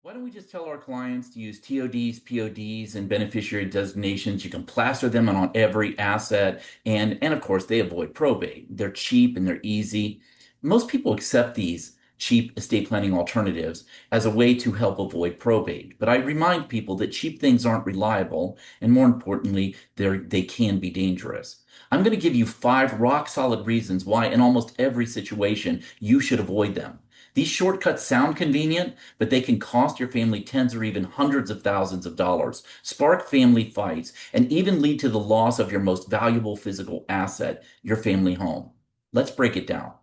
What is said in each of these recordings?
Why don't we just tell our clients to use TODs, PODs, and beneficiary designations? You can plaster them on every asset, and of course, they avoid probate. They're cheap and they're easy. Most people accept these cheap estate planning alternatives as a way to help avoid probate. But I remind people that cheap things aren't reliable, and more importantly, they can be dangerous. I'm going to give you 5 rock-solid reasons why, in almost every situation, you should avoid them. These shortcuts sound convenient, but they can cost your family tens or even hundreds of thousands of dollars, spark family fights, and even lead to the loss of your most valuable physical asset, your family home. Let's break it down.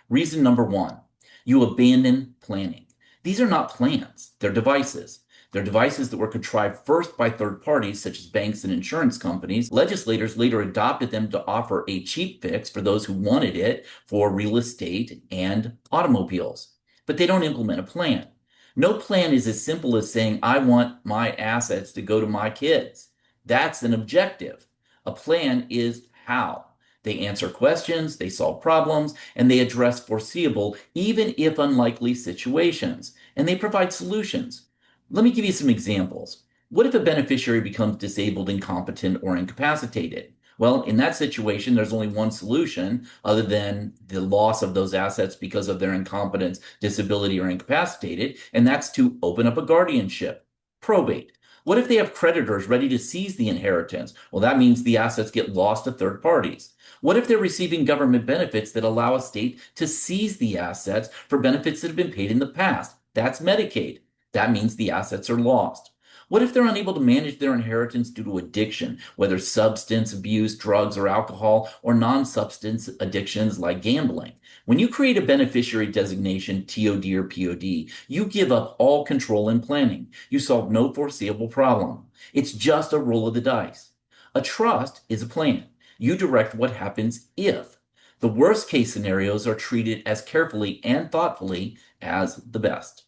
Reason number one, you abandon planning. These are not plans, they're devices. They're devices that were contrived first by third parties, such as banks and insurance companies. Legislators later adopted them to offer a cheap fix for those who wanted it for real estate and automobiles. But they don't implement a plan. No plan is as simple as saying, I want my assets to go to my kids. That's an objective. A plan is how. They answer questions, they solve problems, and they address foreseeable, even if unlikely situations. And they provide solutions. Let me give you some examples. What if a beneficiary becomes disabled, incompetent, or incapacitated? Well, in that situation, there's only one solution other than the loss of those assets because of their incompetence, disability, or incapacitated, and that's to open up a guardianship, probate. What if they have creditors ready to seize the inheritance? Well, that means the assets get lost to third parties. What if they're receiving government benefits that allow a state to seize the assets for benefits that have been paid in the past? That's Medicaid. That means the assets are lost. What if they're unable to manage their inheritance due to addiction, whether substance abuse, drugs, or alcohol, or non substance addictions like gambling? When you create a beneficiary designation, TOD or POD, you give up all control and planning. You solve no foreseeable problem. It's just a roll of the dice. A trust is a plan. You direct what happens if. The worst case scenarios are treated as carefully and thoughtfully as the best.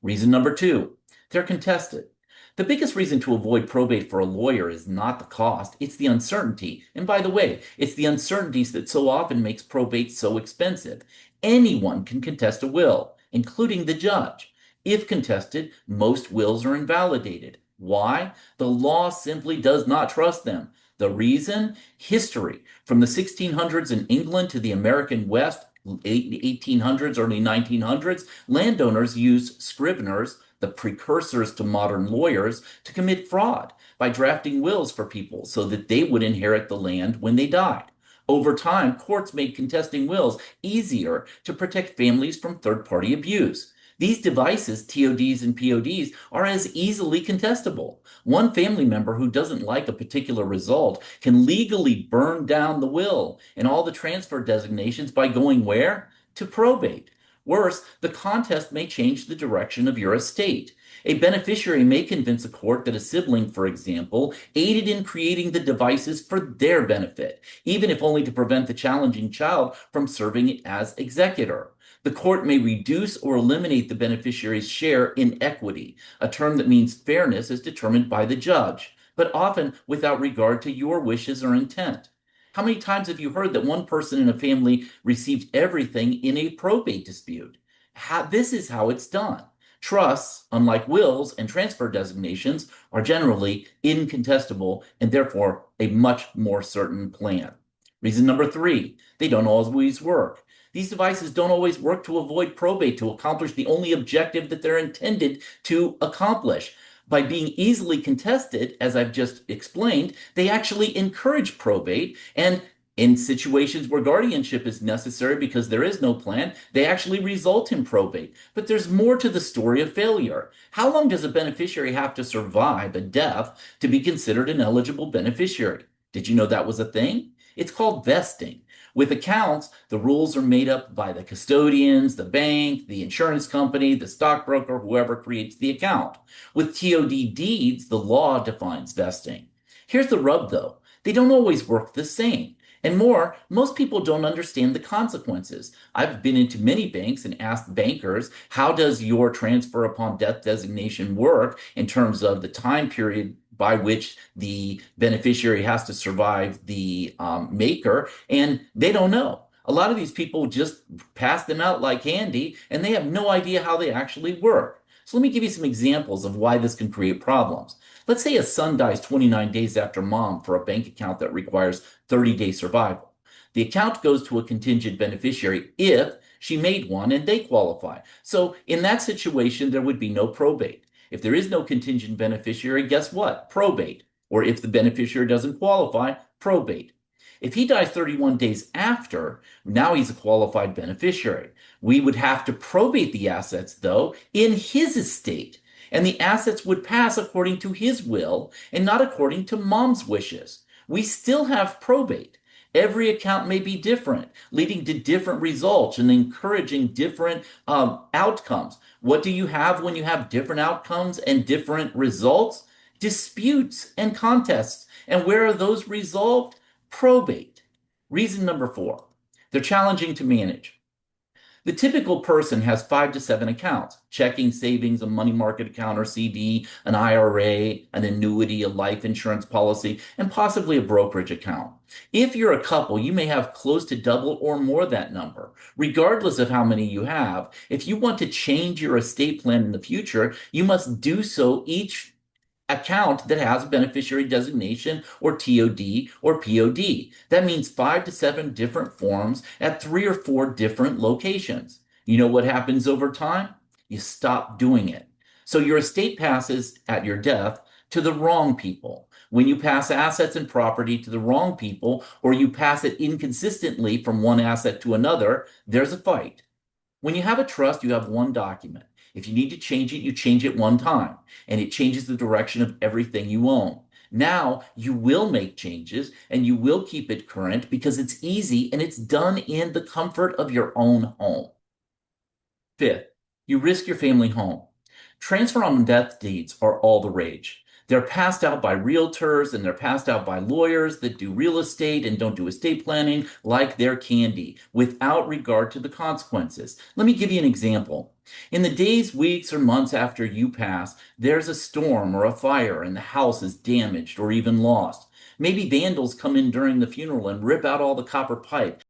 Reason number two, they're contested. The biggest reason to avoid probate for a lawyer is not the cost, it's the uncertainty. And by the way, it's the uncertainties that so often makes probate so expensive. Anyone can contest a will, including the judge. If contested, most wills are invalidated. Why? The law simply does not trust them. The reason? History. From the 1600s in England to the American West, late 1800s, early 1900s, landowners used scriveners, the precursors to modern lawyers, to commit fraud by drafting wills for people so that they would inherit the land when they died. Over time, courts made contesting wills easier to protect families from third party abuse. These devices, TODs and PODs, are as easily contestable. One family member who doesn't like a particular result can legally burn down the will and all the transfer designations by going where? To probate. Worse, the contest may change the direction of your estate. A beneficiary may convince a court that a sibling, for example, aided in creating the devices for their benefit, even if only to prevent the challenging child from serving as executor. The court may reduce or eliminate the beneficiary's share in equity, a term that means fairness is determined by the judge, but often without regard to your wishes or intent. How many times have you heard that one person in a family received everything in a probate dispute? This is how it's done. Trusts, unlike wills and transfer designations, are generally incontestable and therefore a much more certain plan. Reason number three, they don't always work. These devices don't always work to avoid probate, to accomplish the only objective that they're intended to accomplish. By being easily contested, as I've just explained, they actually encourage probate. And in situations where guardianship is necessary because there is no plan, they actually result in probate. But there's more to the story of failure. How long does a beneficiary have to survive a death to be considered an eligible beneficiary? Did you know that was a thing? It's called vesting. With accounts, the rules are made up by the custodians, the bank, the insurance company, the stockbroker, whoever creates the account. With TOD deeds, the law defines vesting. Here's the rub, though. They don't always work the same. And more, most people don't understand the consequences. I've been into many banks and asked bankers, how does your transfer upon death designation work in terms of the time period by which the beneficiary has to survive the maker? And they don't know. A lot of these people just pass them out like candy, and they have no idea how they actually work. So let me give you some examples of why this can create problems. Let's say a son dies 29 days after mom for a bank account that requires 30-day survival. The account goes to a contingent beneficiary if she made one and they qualify. So in that situation, there would be no probate. If there is no contingent beneficiary, guess what? Probate. Or if the beneficiary doesn't qualify, probate. If he dies 31 days after, now he's a qualified beneficiary. We would have to probate the assets, though, in his estate. And the assets would pass according to his will and not according to mom's wishes. We still have probate. Every account may be different, leading to different results and encouraging different outcomes. What do you have when you have different outcomes and different results? Disputes and contests. And where are those resolved? Probate. Reason number 4, they're challenging to manage. The typical person has 5 to 7 accounts: checking, savings, a money market account or CD, an IRA, an annuity, a life insurance policy, and possibly a brokerage account. If you're a couple, you may have close to double or more that number. Regardless of how many you have, if you want to change your estate plan in the future, you must do so each account that has a beneficiary designation or TOD or POD. That means 5 to 7 different forms at 3 or 4 different locations. You know what happens over time? You stop doing it. So your estate passes at your death to the wrong people. When you pass assets and property to the wrong people, or you pass it inconsistently from one asset to another, there's a fight. When you have a trust, you have one document. If you need to change it, you change it one time, and it changes the direction of everything you own. Now you will make changes and you will keep it current because it's easy and it's done in the comfort of your own home. 5th, you risk your family home. Transfer on death deeds are all the rage. They're passed out by realtors and they're passed out by lawyers that do real estate and don't do estate planning like they're candy without regard to the consequences. Let me give you an example. In the days, weeks, or months after you pass, there's a storm or a fire and the house is damaged or even lost. Maybe vandals come in during the funeral and rip out all the copper pipe